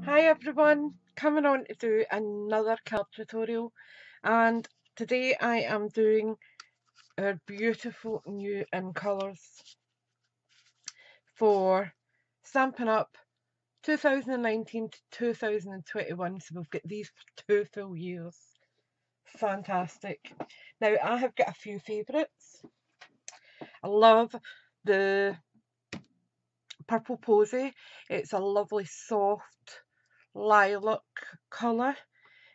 Hi everyone, coming on to do another card tutorial, and today I am doing our beautiful new in colours for Stampin' Up 2019 to 2021, so we've got these for 2 full years. Fantastic. Now I have got a few favourites. I love the Purple Posy. It's a lovely soft lilac colour.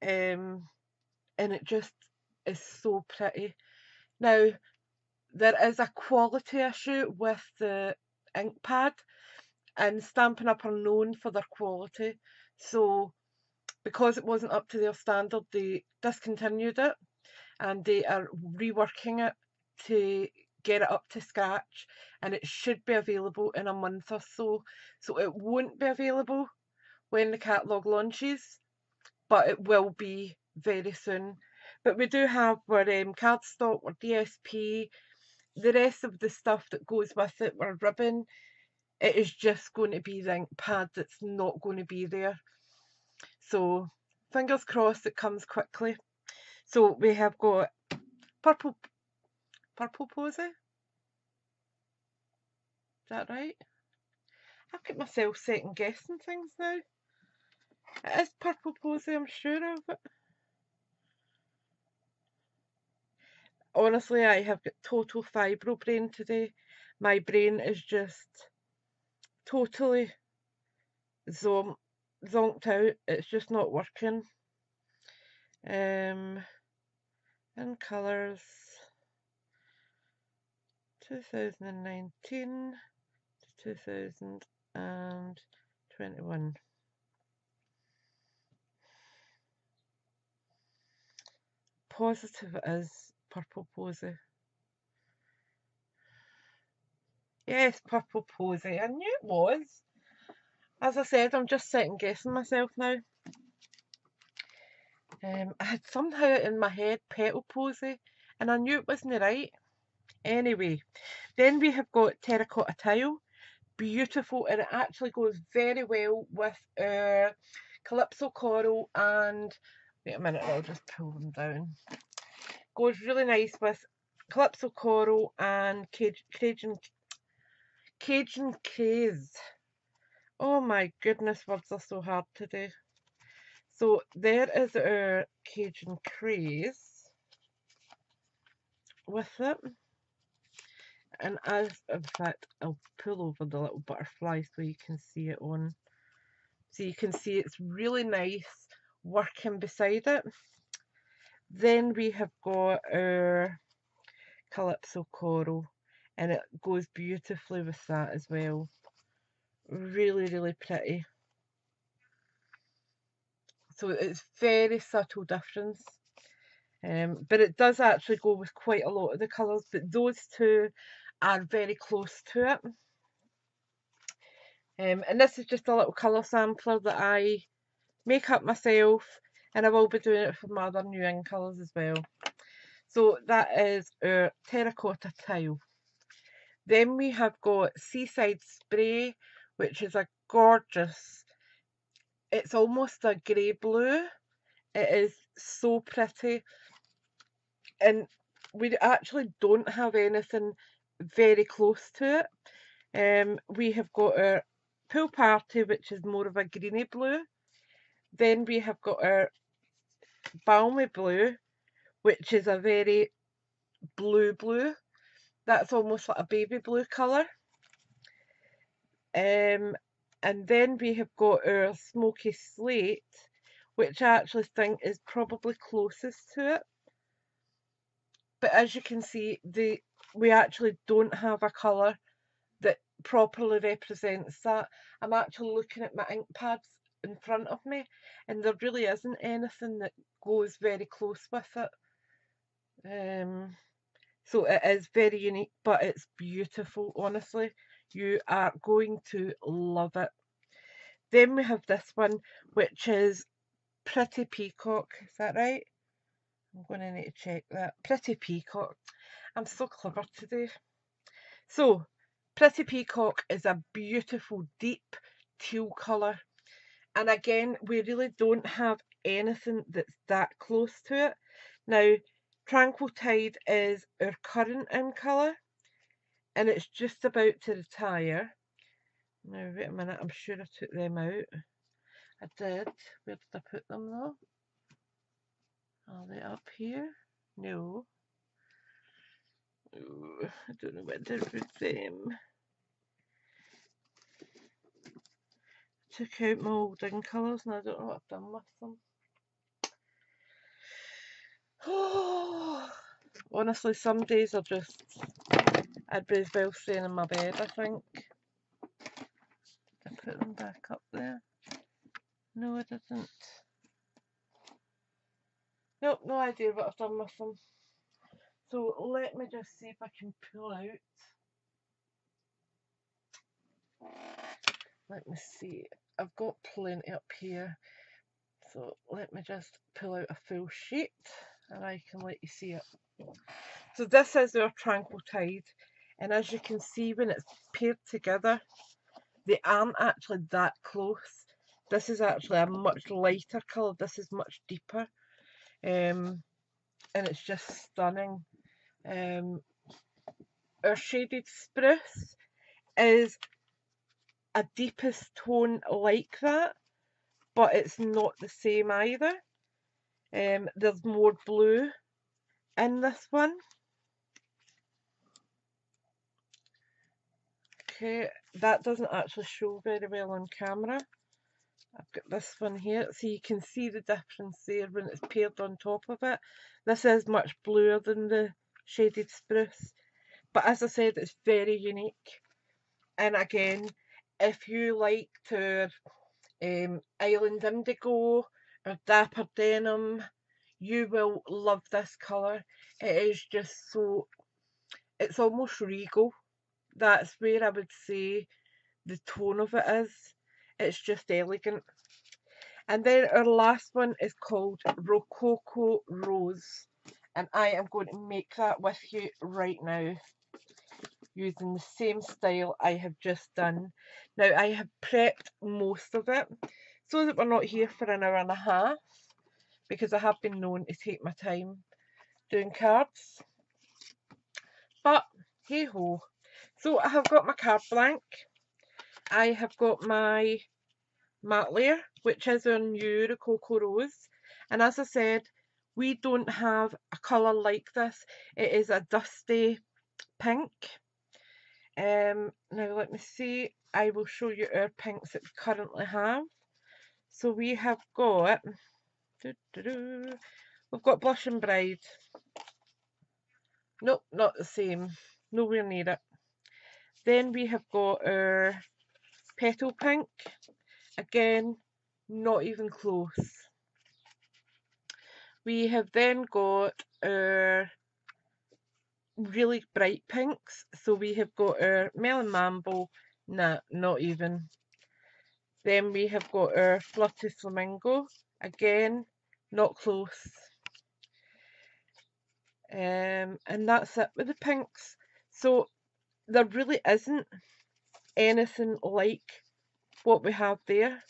Um, and it just is so pretty. Now, there is a quality issue with the ink pad, and Stampin' Up are known for their quality. So, because it wasn't up to their standard, they discontinued it and they are reworking it to get it up to scratch, and it should be available in a month or so. So, it won't be available when the catalogue launches, but it will be very soon. But we do have our cardstock, our DSP, the rest of the stuff that goes with it, our ribbon. It is just going to be the ink pad that's not going to be there. So fingers crossed it comes quickly. So we have got purple posy. Is that right? I've got myself second guessing things now. It is purple posy, I'm sure of it. Honestly, I have got total fibro brain today. My brain is just totally zonked out. It's just not working. In colours 2019 to 2021. Positive it is Purple Posy. Yes, Purple Posy. I knew it was. As I said, I'm just second guessing myself now. I had somehow in my head Petal Posy, and I knew it wasn't right. Anyway, then we have got Terracotta Tile. Beautiful, and it actually goes very well with our Calypso Coral and, wait a minute, I'll just pull them down. Goes really nice with Calypso Coral and Cajun Craze. Oh my goodness, words are so hard today. So there is our Cajun Craze with it. And as, in fact, I'll pull over the little butterfly so you can see it on. So you can see it's really nice working beside it. Then we have got our Calypso Coral, and it goes beautifully with that as well. Really, really pretty. So it's very subtle difference. But it does actually go with quite a lot of the colours, but those two are very close to it. And this is just a little colour sampler that I make up myself, and I will be doing it for my other new in colours as well. So that is our Terracotta Tile. Then we have got Seaside Spray, which is a gorgeous, it's almost a grey blue. It is so pretty. And we actually don't have anything very close to it. We have got our Pool Party, which is more of a greeny blue. Then we have got our Balmy Blue, which is a very blue. That's almost like a baby blue colour. And then we have got our Smoky Slate, which I actually think is probably closest to it. But as you can see, we actually don't have a colour that properly represents that. I'm actually looking at my ink pads in front of me, and there really isn't anything that goes very close with it. So it is very unique, but it's beautiful, honestly. You are going to love it. Then we have this one, which is Pretty Peacock. Is that right? I'm going to need to check that. Pretty Peacock. I'm so clever today. So, Pretty Peacock is a beautiful deep teal colour, And again, we really don't have anything that's that close to it. Now, Tranquil Tide is our current in colour, and it's just about to retire. Now, wait a minute, I'm sure I took them out. I did. Where did I put them though? Are they up here? No. Ooh, I don't know what I did with them. Took out my old in colours and I don't know what I've done with them. Oh, honestly, some days I'd be as well staying in my bed, I think. Did I put them back up there? No, I didn't. Nope, no idea what I've done with them. So let me just see if I can pull out. Let me see. I've got plenty up here. So let me just pull out a full sheet and I can let you see it. So this is our Tranquil Tide, and as you can see when it's paired together, they aren't actually that close. This is actually a much lighter colour, this is much deeper, and it's just stunning. Our shaded spruce is a deepest tone like that, but it's not the same either. There's more blue in this one. Okay, that doesn't actually show very well on camera. I've got this one here, so you can see the difference there when it's paired on top of it. This is much bluer than the shaded spruce, but as I said, it's very unique. And again, if you like our Island Indigo or Dapper Denim, you will love this colour. It is just so, it's almost regal. That's where I would say the tone of it is. It's just elegant. And then our last one is called Rococo Rose, and I am going to make that with you right now using the same style I have just done. Now I have prepped most of it so that we're not here for an hour and a half, because I have been known to take my time doing cards, but hey ho. So I have got my card blank, I have got my matte layer, which is our new Rococo Rose, and as I said, we don't have a colour like this. It is a dusty pink. Now let me see, I will show you our pinks that we currently have. So we have got, we've got Blush and Bride. Nope, not the same, nowhere near it. Then we have got our Petal Pink, again, not even close. We have then got our really bright pinks. So we have got our Melon Mambo, nah, not even. Then we have got our Flirty Flamingo, again, not close. And that's it with the pinks. So there really isn't anything like what we have there.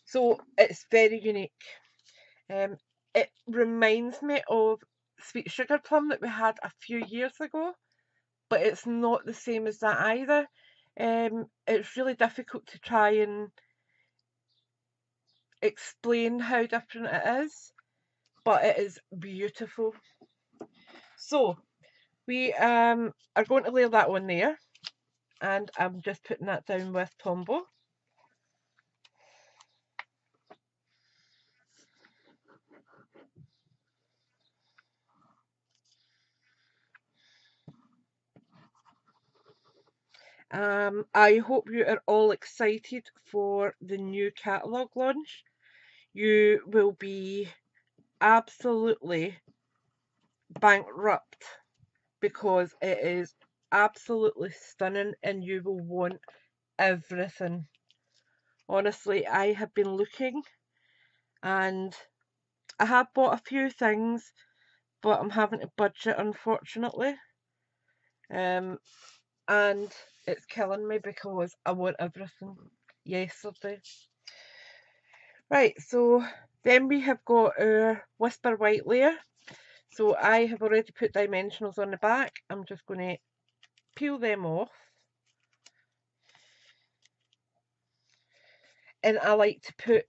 So it's very unique. It reminds me of Sweet Sugar Plum that we had a few years ago, but it's not the same as that either. It's really difficult to try and explain how different it is, but it is beautiful. So we are going to layer that on there, and I'm just putting that down with Tombow. I hope you are all excited for the new catalogue launch. You will be absolutely bankrupt because it is absolutely stunning and you will want everything. Honestly, I have been looking and I have bought a few things, but I'm having to budget, unfortunately. And it's killing me because I want everything yesterday. Right, so then we have got our Whisper White layer. So I have already put dimensionals on the back. I'm just going to peel them off. And I like to put,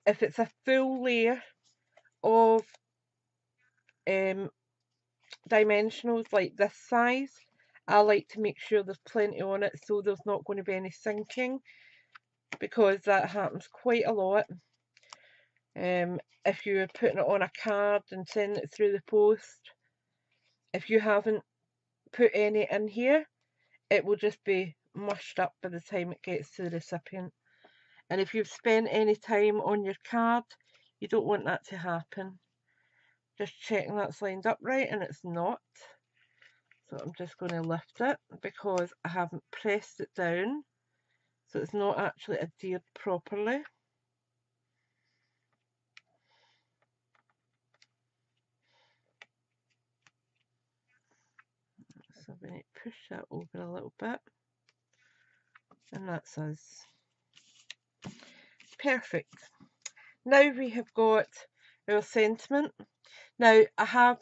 if it's a full layer of dimensionals like this size, I like to make sure there's plenty on it so there's not going to be any sinking, because that happens quite a lot. If you're putting it on a card and sending it through the post, if you haven't put any in here, it will just be mushed up by the time it gets to the recipient. And if you've spent any time on your card, you don't want that to happen. Just checking that's lined up right, and it's not. So I'm just going to lift it because I haven't pressed it down, so it's not actually adhered properly. So we need to push that over a little bit, and that's us. Perfect. Now we have got our sentiment. Now I have,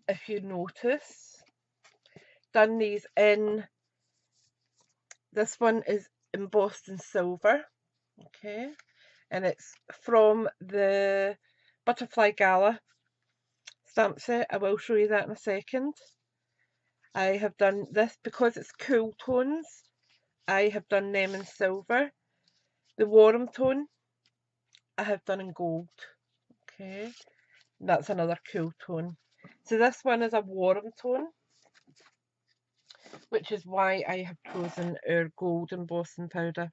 if you notice, done these in, this one is embossed in silver, okay, and it's from the Butterfly Gala stamp set. I will show you that in a second. I have done this because it's cool tones. I have done them in silver. The warm tone I have done in gold. Okay, that's another cool tone. So this one is a warm tone, which is why I have chosen our gold embossing powder.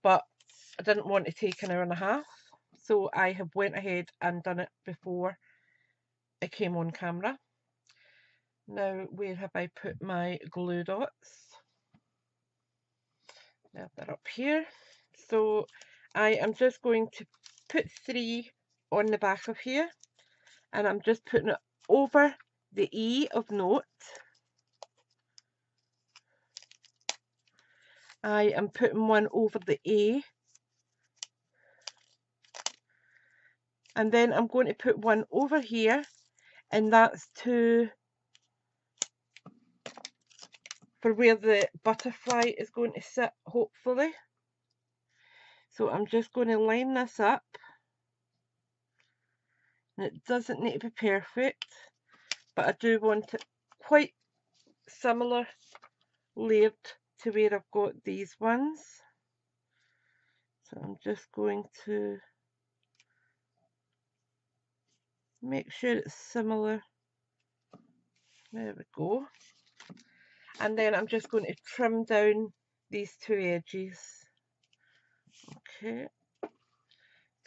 But I didn't want to take an hour and a half, so I have went ahead and done it before it came on camera. Now, where have I put my glue dots? Now they're up here. So I am just going to put 3 on the back of here, and I'm just putting it over the E of note. I am putting one over the A, and then I'm going to put one over here, and that's for where the butterfly is going to sit, hopefully. So I'm just going to line this up, and it doesn't need to be perfect, but I do want it quite similar layered to where I've got these ones. So I'm just going to make sure it's similar. There we go. And then I'm just going to trim down these 2 edges. Okay.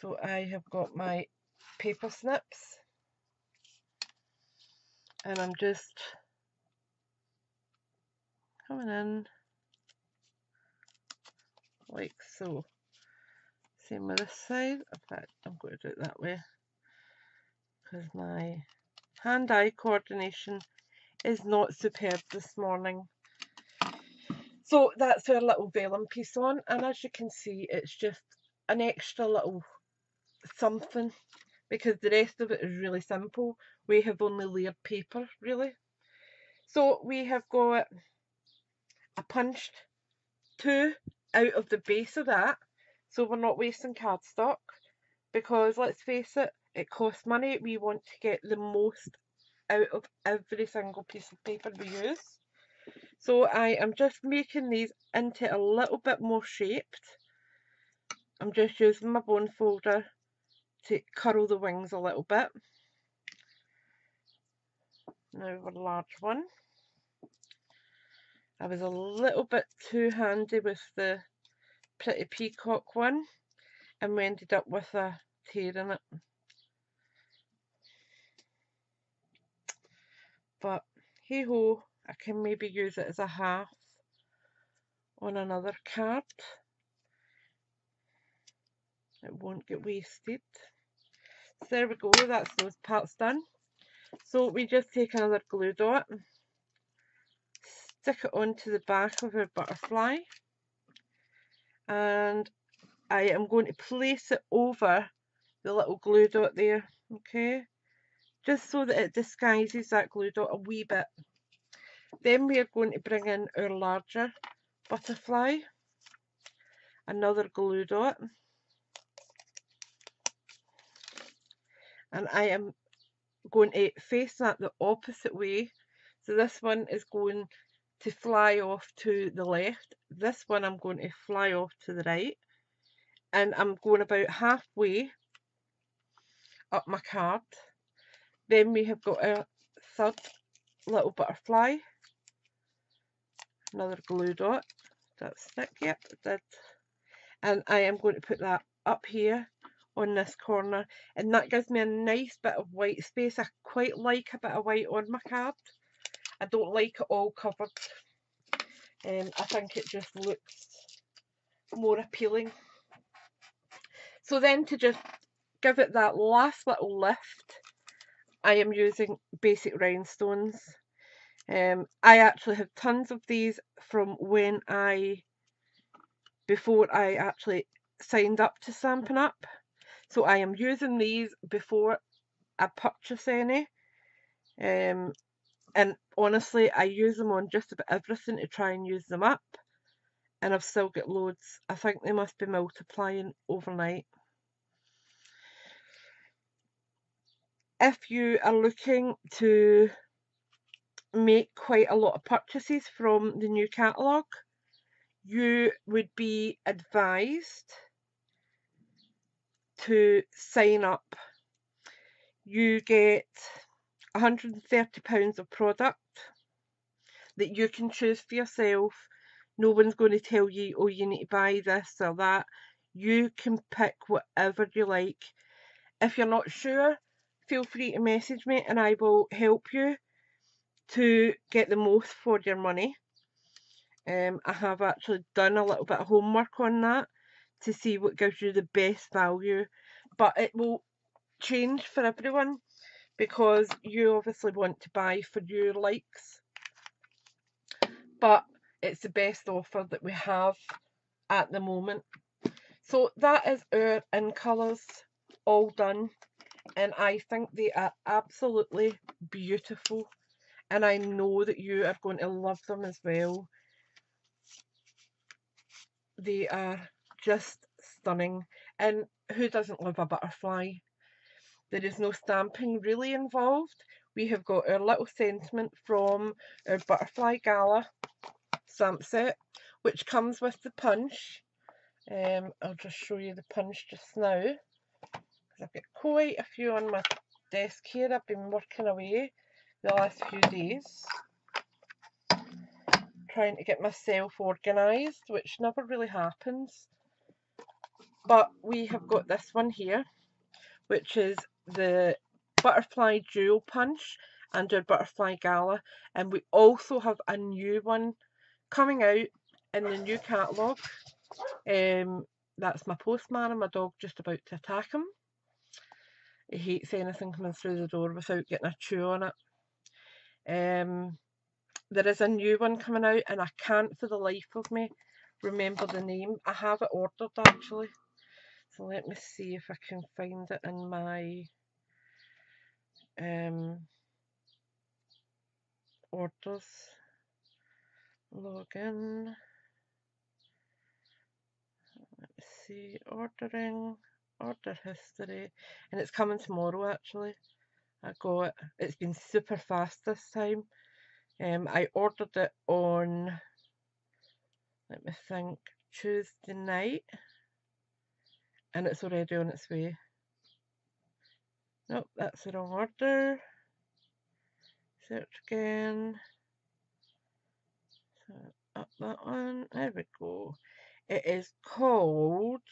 So I have got my paper snips, and I'm just coming in like so. Same with this side. In fact, I'm going to do it that way because my hand-eye coordination is not superb this morning. So that's our little vellum piece on, and as you can see, it's just an extra little something because the rest of it is really simple. We have only layered paper, really. So we have got a punched 2 out of the base of that, so we're not wasting cardstock, because let's face it, it costs money. We want to get the most out of every single piece of paper we use. So I am just making these into a little bit more shaped. I'm just using my bone folder to curl the wings a little bit. Now for the large one. I was a little bit too handy with the Pretty Peacock one, and we ended up with a tear in it. But hey ho, I can maybe use it as a half on another card. It won't get wasted. So there we go, that's those parts done. So we just take another glue dot, stick it onto the back of our butterfly, and I am going to place it over the little glue dot there, okay, just so that it disguises that glue dot a wee bit. Then we are going to bring in our larger butterfly, another glue dot, and I am going to face that the opposite way. So this one is going to fly off to the left, this one I'm going to fly off to the right, and I'm going about halfway up my card. Then we have got a third little butterfly, another glue dot, that stick, yep it did, and I am going to put that up here on this corner, and that gives me a nice bit of white space. I quite like a bit of white on my card. I don't like it all covered. I think it just looks more appealing. So then, to just give it that last little lift, I am using basic rhinestones. I actually have tons of these from before I actually signed up to Stampin' Up. So I am using these before I purchase any. And honestly, I use them on just about everything to try and use them up. And I've still got loads. I think they must be multiplying overnight. If you are looking to make quite a lot of purchases from the new catalogue, you would be advised to sign up. You get £130 of product that you can choose for yourself. No one's going to tell you, oh, you need to buy this or that. You can pick whatever you like. If you're not sure, feel free to message me and I will help you to get the most for your money. I have actually done a little bit of homework on that to see what gives you the best value, but it will change for everyone because you obviously want to buy for your likes, but it's the best offer that we have at the moment. So that is our in colours all done, and I think they are absolutely beautiful, and I know that you are going to love them as well. They are just stunning, and who doesn't love a butterfly? There is no stamping really involved. We have got our little sentiment from our Butterfly Gala stamp set, which comes with the punch. I'll just show you the punch just now, because I've got quite a few on my desk here. I've been working away the last few days, trying to get myself organised, which never really happens. But we have got this one here, which is the Butterfly Dual Punch and our Butterfly Gala, and we also have a new one coming out in the new catalogue. That's my postman and my dog just about to attack him. He hates anything coming through the door without getting a chew on it. There is a new one coming out and I can't for the life of me remember the name. I have it ordered actually, so let me see if I can find it in my orders. Login. Let me see. Ordering. Order history. And it's coming tomorrow actually. I got it. It's been super fast this time. I ordered it on, let me think, Tuesday night. And it's already on its way. Nope, that's the wrong order. Search again. So up that one. There we go. It is called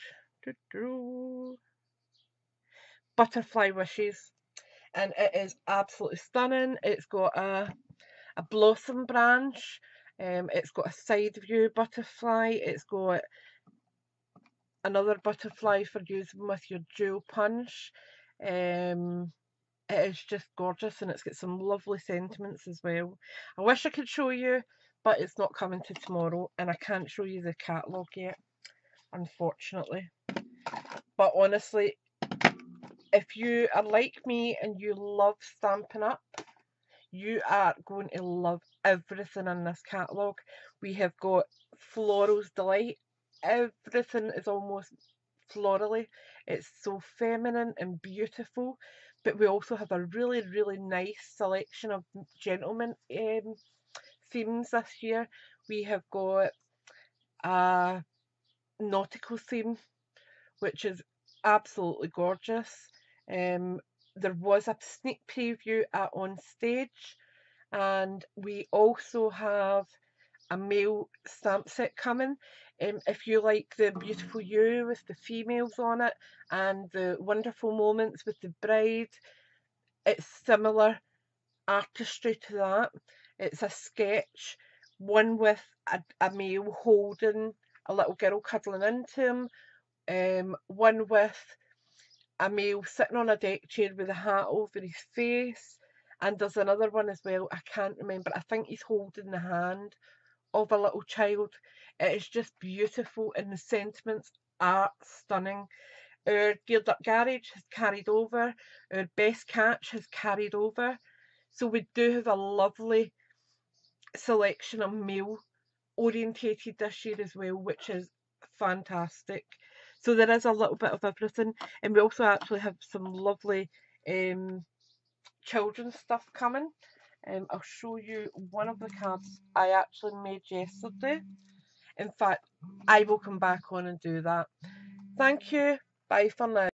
Butterfly Wishes, and it is absolutely stunning. It's got a blossom branch. It's got a side view butterfly. It's got another butterfly for using with your dual punch. It is just gorgeous, and it's got some lovely sentiments as well. I wish I could show you, but it's not coming to tomorrow, and I can't show you the catalogue yet, unfortunately. But honestly, if you are like me and you love Stampin' Up, you are going to love everything in this catalogue. We have got Floral's Delight. Everything is almost florally. It's so feminine and beautiful. But we also have a really, really nice selection of gentleman themes this year. We have got a nautical theme, which is absolutely gorgeous. There was a sneak preview at On Stage, and we also have a male stamp set coming. If you like the beautiful you with the females on it and the wonderful moments with the bride, it's similar artistry to that. It's a sketch, one with a male holding a little girl cuddling into him, one with a male sitting on a deck chair with a hat over his face, and there's another one as well. I can't remember. I think he's holding the hand of a little child. It is just beautiful, and the sentiments are stunning. Our Geared Up Garage has carried over. Our Best Catch has carried over. So we do have a lovely selection of male orientated this year as well, which is fantastic. So there is a little bit of everything, and we also actually have some lovely children's stuff coming. I'll show you one of the cards I actually made yesterday. In fact, I will come back on and do that. Thank you. Bye for now.